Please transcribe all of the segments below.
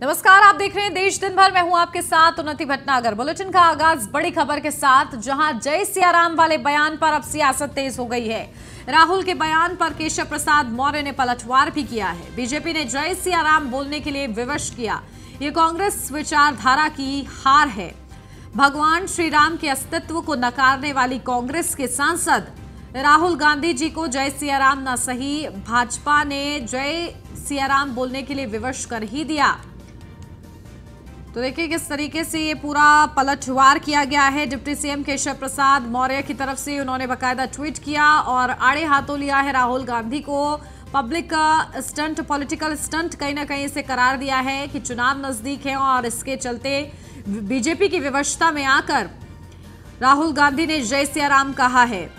नमस्कार, आप देख रहे हैं देश दिन भर। मैं हूं आपके साथ उन्नति भटनागर। बुलेटिन का आगाज बड़ी खबर के साथ, जहां जय सिया राम वाले बयान पर अब सियासत तेज हो गई है। राहुल के बयान पर केशव प्रसाद मौर्य ने पलटवार भी किया है। बीजेपी ने जय सिया राम बोलने के लिए विवश किया। ये कांग्रेस विचारधारा की हार है। भगवान श्री राम के अस्तित्व को नकारने वाली कांग्रेस के सांसद राहुल गांधी जी को जय सिया राम न सही, भाजपा ने जय सिया राम बोलने के लिए विवश कर ही दिया। तो देखिए किस तरीके से ये पूरा पलटवार किया गया है। डिप्टी सीएम केशव प्रसाद मौर्य की तरफ से उन्होंने बाकायदा ट्वीट किया और आड़े हाथों लिया है राहुल गांधी को। पब्लिक स्टंट, पॉलिटिकल स्टंट कहीं ना कहीं इसे करार दिया है कि चुनाव नजदीक है और इसके चलते बीजेपी की विवशता में आकर राहुल गांधी ने जय सिया राम कहा है।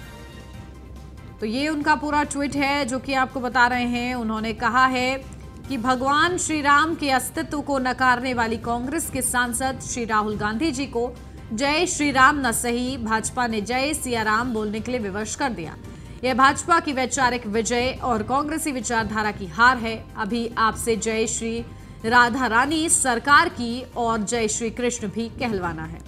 तो ये उनका पूरा ट्वीट है जो कि आपको बता रहे हैं। उन्होंने कहा है कि भगवान श्री राम के अस्तित्व को नकारने वाली कांग्रेस के सांसद श्री राहुल गांधी जी को जय श्री राम न सही, भाजपा ने जय सिया राम बोलने के लिए विवश कर दिया। यह भाजपा की वैचारिक विजय और कांग्रेसी विचारधारा की हार है। अभी आपसे जय श्री राधा रानी सरकार की और जय श्री कृष्ण भी कहलवाना है।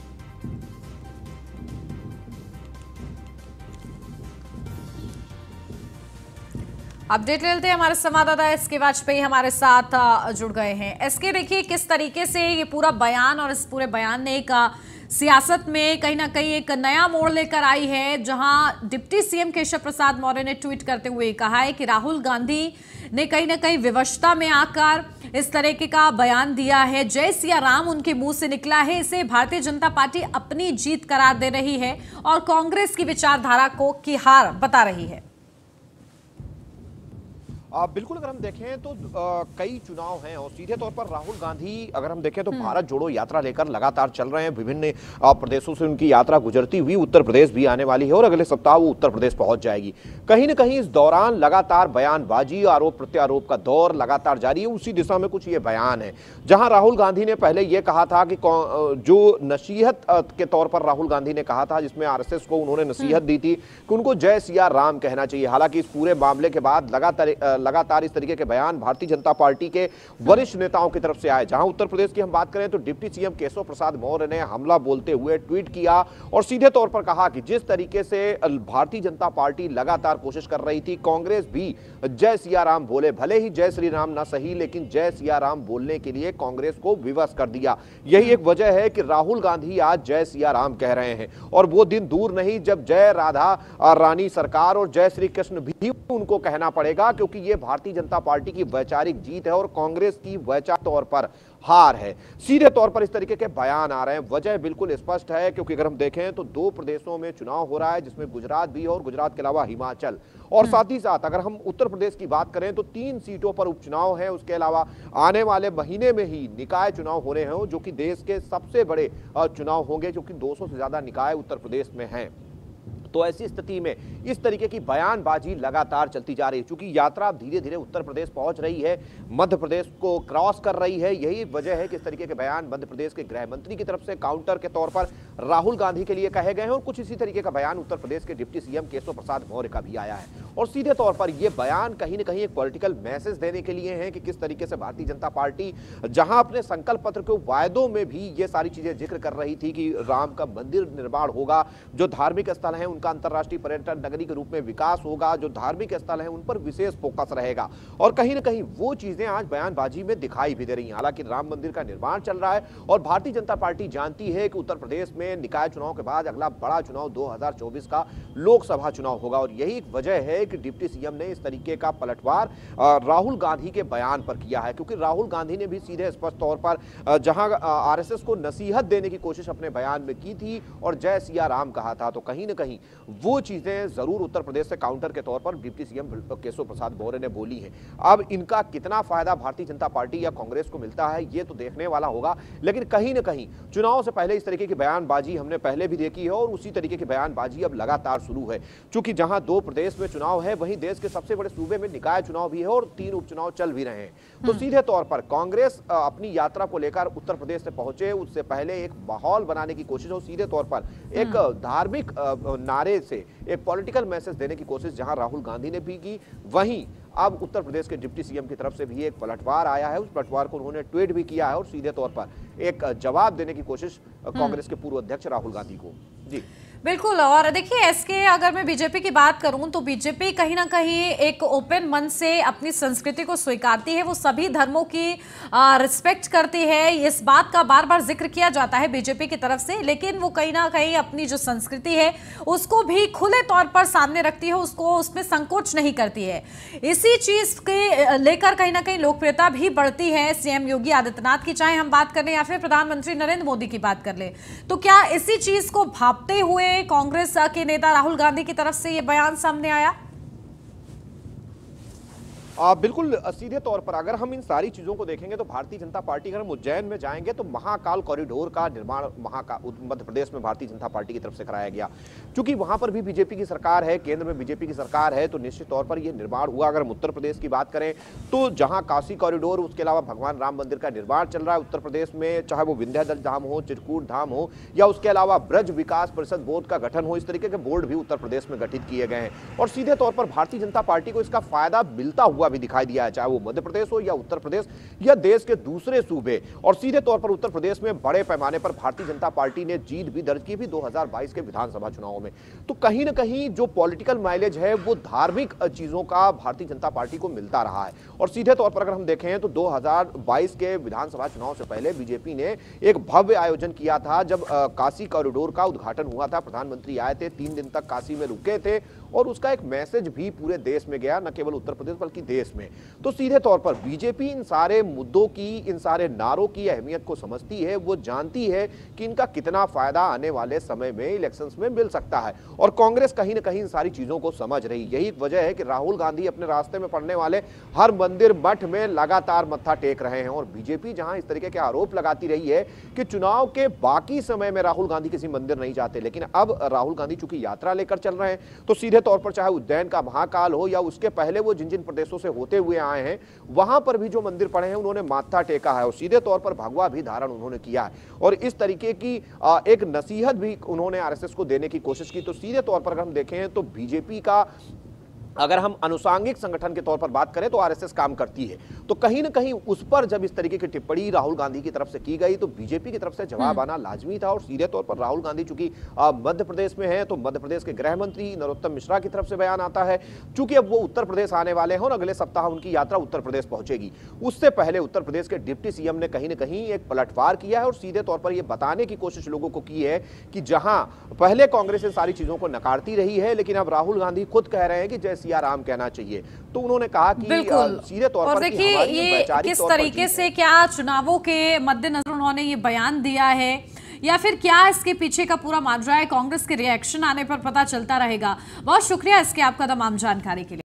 अपडेट ले लेते हैं, हमारे संवाददाता एसके वाजपेयी हमारे साथ जुड़ गए हैं। एसके, देखिए किस तरीके से ये पूरा बयान और इस पूरे बयान ने एक सियासत में कहीं ना कहीं एक नया मोड़ लेकर आई है, जहां डिप्टी सीएम केशव प्रसाद मौर्य ने ट्वीट करते हुए कहा है कि राहुल गांधी ने कहीं ना कहीं विवशता में आकर इस तरीके का बयान दिया है। जय सिया राम उनके मुंह से निकला है, इसे भारतीय जनता पार्टी अपनी जीत करार दे रही है और कांग्रेस की विचारधारा को की हार बता रही है। बिल्कुल, अगर हम देखें तो कई चुनाव हैं और सीधे तौर पर राहुल गांधी अगर हम देखें तो भारत जोड़ो यात्रा लेकर लगातार चल रहे हैं। विभिन्न प्रदेशों से उनकी यात्रा गुजरती हुई उत्तर प्रदेश भी आने वाली है और अगले सप्ताह वो उत्तर प्रदेश पहुंच जाएगी। कहीं ना कहीं इस दौरान लगातार बयानबाजी, आरोप प्रत्यारोप का दौर लगातार जारी है। उसी दिशा में कुछ ये बयान है, जहां राहुल गांधी ने पहले ये कहा था कि जो नसीहत के तौर पर राहुल गांधी ने कहा था, जिसमें आरएसएस को उन्होंने नसीहत दी थी कि उनको जय सिया राम कहना चाहिए। हालांकि इस पूरे मामले के बाद लगातार इस तरीके के बयान भारतीय जनता पार्टी के वरिष्ठ नेताओं की तरफ से आए। जहां उत्तर प्रदेश की हम बात करें तो डिप्टी सीएम केशव प्रसाद मौर्य ने हमला बोलते हुए ट्वीट किया और सीधे तौर पर कहा कि जिस तरीके से भारतीय जनता पार्टी लगातार कोशिश कर रही थी, कांग्रेस भी जय सिया राम बोले, भले ही जय श्री राम ना सही, लेकिन जय सिया राम बोलने के लिए कांग्रेस को विवश कर दिया। यही एक वजह है कि राहुल गांधी आज जय सिया राम कह रहे हैं और वो दिन दूर नहीं जब जय राधा रानी सरकार और जय श्री कृष्ण भी उनको कहना पड़ेगा, क्योंकि ये भारतीय जनता पार्टी की वैचारिक जीत है और कांग्रेस की वैचारिक तौर पर हार है। सीधे तौर पर इस तरीके के बयान आ रहे हैं। वजह बिल्कुल स्पष्ट है, क्योंकि अगर हम देखें तो दो प्रदेशों में चुनाव हो रहा है, जिसमें गुजरात भी है और गुजरात के अलावा हिमाचल, और साथ ही साथ अगर हम उत्तर प्रदेश की बात करें तो 3 सीटों पर उपचुनाव है। उसके अलावा आने वाले महीने में ही निकाय चुनाव होने हैं, जो कि देश के सबसे बड़े चुनाव होंगे, जो कि 200 से ज्यादा निकाय उत्तर प्रदेश में हैं। तो ऐसी स्थिति में इस तरीके की बयानबाजी लगातार चलती जा रही है। चूंकि यात्रा धीरे धीरे उत्तर प्रदेश पहुंच रही है, मध्य प्रदेश को क्रॉस कर रही है, यही वजह है कि इस तरीके के बयान मध्य प्रदेश के गृह मंत्री की तरफ से काउंटर के तौर पर राहुल गांधी के लिए कहे गए हैं और कुछ इसी तरीके का बयान उत्तर प्रदेश के डिप्टी सीएम केशव प्रसाद मौर्य का भी आया है। और सीधे तौर पर यह बयान कहीं ना कहीं एक पॉलिटिकल मैसेज देने के लिए है कि किस तरीके से भारतीय जनता पार्टी जहां अपने संकल्प पत्र के वायदों में भी ये सारी चीजें जिक्र कर रही थी कि राम का मंदिर निर्माण होगा, जो धार्मिक स्थल है उनका अंतर्राष्ट्रीय पर्यटन नगरी के रूप में विकास होगा, जो धार्मिक स्थल है उन पर विशेष फोकस रहेगा, और कहीं ना कहीं वो चीजें आज बयानबाजी में दिखाई भी दे रही हैं। हालांकि राम मंदिर का निर्माण चल रहा है और भारतीय जनता पार्टी जानती है कि उत्तर प्रदेश में निकाय चुनाव के बाद अगला बड़ा चुनाव 2024 का लोकसभा चुनाव होगा और यही एक वजह है कि डिप्टी सीएम ने इस तरीके का पलटवार राहुल गांधी के बयान पर किया है। क्योंकि राहुल गांधी ने भी सीधे स्पष्ट तौर पर जहां आरएसएस को नसीहत देने की कोशिश अपने बयान में की थी और जय सिया राम कहा था, तो कहीं ना कहीं वो चीजें जरूर उत्तर प्रदेश से काउंटर के तौर पर डिप्टी सीएम केशव प्रसाद मौर्य ने बोली है। अब इनका कितना फायदा भारतीय जनता पार्टी या कांग्रेस को मिलता है ये तो देखने वाला होगा, लेकिन कहीं ना कहीं चुनाव से पहले इस तरीके की बयानबाजी हमने पहले भी देखी है और उसी तरीके की बयानबाजी अब लगातार शुरू है। चूंकि जहां 2 प्रदेश में चुनाव है, वहीं देश के सबसे बड़े सूबे में निकाय चुनाव भी है और 3 उपचुनाव चल भी रहे हैं। तो सीधे तौर पर कांग्रेस अपनी यात्रा को लेकर उत्तर प्रदेश से पहुंचे, उससे पहले एक माहौल बनाने की कोशिश हो, सीधे तौर पर एक धार्मिक नारे से एक पॉलिटिकल मैसेज देने की कोशिश जहां राहुल गांधी ने भी की, वहीं अब उत्तर प्रदेश के डिप्टी सीएम की तरफ से भी एक पलटवार आया है। उस पलटवार को उन्होंने ट्वीट भी किया है और सीधे तौर पर एक जवाब देने की कोशिश कांग्रेस के पूर्व अध्यक्ष राहुल गांधी को। जी बिल्कुल। और देखिए एसके, अगर मैं बीजेपी की बात करूं तो बीजेपी कहीं ना कहीं एक ओपन मन से अपनी संस्कृति को स्वीकारती है, वो सभी धर्मों की रिस्पेक्ट करती है। इस बात का बार बार जिक्र किया जाता है बीजेपी की तरफ से, लेकिन वो कहीं ना कहीं अपनी जो संस्कृति है उसको भी खुले तौर पर सामने रखती है, उसको उसमें संकोच नहीं करती है। इसी चीज के लेकर कहीं ना कहीं लोकप्रियता भी बढ़ती है सीएम योगी आदित्यनाथ की, चाहे हम बात करें या फिर प्रधानमंत्री नरेंद्र मोदी की बात कर ले। तो क्या इसी चीज को भांपते हुए कांग्रेस के नेता राहुल गांधी की तरफ से यह बयान सामने आया? बिल्कुल सीधे तौर पर अगर हम इन सारी चीजों को देखेंगे तो भारतीय जनता पार्टी, अगर हम उज्जैन में जाएंगे तो महाकाल कॉरिडोर का निर्माण मध्य प्रदेश में भारतीय जनता पार्टी की तरफ से कराया गया। क्योंकि वहां पर भी बीजेपी की सरकार है, केंद्र में बीजेपी की सरकार है, तो निश्चित तौर पर यह निर्माण हुआ। अगर हम उत्तर प्रदेश की बात करें तो जहां काशी कॉरिडोर, उसके अलावा भगवान राम मंदिर का निर्माण चल रहा है उत्तर प्रदेश में, चाहे वो विंध्याचल धाम हो, चित्रकूट धाम हो, या उसके अलावा ब्रज विकास परिषद बोर्ड का गठन हो, इस तरीके के बोर्ड भी उत्तर प्रदेश में गठित किए गए हैं। और सीधे तौर पर भारतीय जनता पार्टी को इसका फायदा मिलता हुआ भी दिखाई दिया है, चाहे वो मध्य प्रदेश हो या उत्तर प्रदेश या देश के दूसरे सूबे। और सीधे तौर पर उत्तर प्रदेश में बड़े पैमाने पर भारतीय जनता पार्टी ने जीत भी दर्ज की भी 2022 के विधानसभा चुनावों में। तो कहीं ना कहीं जो पॉलिटिकल माइलेज है वो धार्मिक चीजों का भारतीय जनता पार्टी को मिलता रहा है। और सीधे तौर पर अगर हम देखें तो 2022 के विधानसभा चुनाव से पहले बीजेपी ने एक भव्य आयोजन किया था, जब काशी कॉरिडोर का उद्घाटन हुआ था। प्रधानमंत्री आए थे, 3 दिन तक काशी में रुके थे और उसका एक मैसेज भी पूरे देश में गया, न केवल उत्तर प्रदेश बल्कि देश में। तो सीधे तौर पर बीजेपी इन सारे मुद्दों की, इन सारे नारों की अहमियत को समझती है, वो जानती है कि इनका कितना फायदा आने वाले समय में इलेक्शंस में मिल सकता है। और कांग्रेस कहीं ना कहीं इन सारी चीजों को समझ रही। यही वजह है कि राहुल गांधी अपने रास्ते में पड़ने वाले हर मंदिर मठ में लगातार मत्था टेक रहे हैं। और बीजेपी जहां इस तरीके के आरोप लगाती रही है कि चुनाव के बाकी समय में राहुल गांधी किसी मंदिर नहीं जाते, लेकिन अब राहुल गांधी चूंकि यात्रा लेकर चल रहे हैं तो सीधे तौर पर चाहे उज्जैन का महाकाल हो या उसके पहले वो जिन जिन प्रदेशों से होते हुए आए हैं वहां पर भी जो मंदिर पड़े हैं उन्होंने माथा टेका है और सीधे तौर पर भगवा भी धारण उन्होंने किया है। और इस तरीके की एक नसीहत भी उन्होंने आरएसएस को देने की कोशिश की। तो सीधे तौर पर अगर हम देखें तो बीजेपी का, अगर हम अनुसांगिक संगठन के तौर पर बात करें तो आरएसएस काम करती है। तो कहीं ना कहीं उस पर जब इस तरीके की टिप्पणी राहुल गांधी की तरफ से की गई तो बीजेपी की तरफ से जवाब आना लाजमी था। और सीधे तौर पर राहुल गांधी चूंकि मध्य प्रदेश में है तो मध्य प्रदेश के गृह मंत्री नरोत्तम मिश्रा की तरफ से बयान आता है। चूंकि अब वो उत्तर प्रदेश आने वाले हैं और अगले सप्ताह उनकी यात्रा उत्तर प्रदेश पहुंचेगी, उससे पहले उत्तर प्रदेश के डिप्टी सीएम ने कहीं ना कहीं एक पलटवार किया है और सीधे तौर पर यह बताने की कोशिश लोगों को की है कि जहां पहले कांग्रेस इन सारी चीजों को नकारती रही है, लेकिन अब राहुल गांधी खुद कह रहे हैं कि जय सिया राम कहना चाहिए। तो उन्होंने कहा कि सीधे तौर पर देखिए ये किस तरीके से, क्या चुनावों के मद्देनजर उन्होंने ये बयान दिया है या फिर क्या इसके पीछे का पूरा माजरा है, कांग्रेस के रिएक्शन आने पर पता चलता रहेगा। बहुत शुक्रिया इसके आपका तमाम जानकारी के लिए।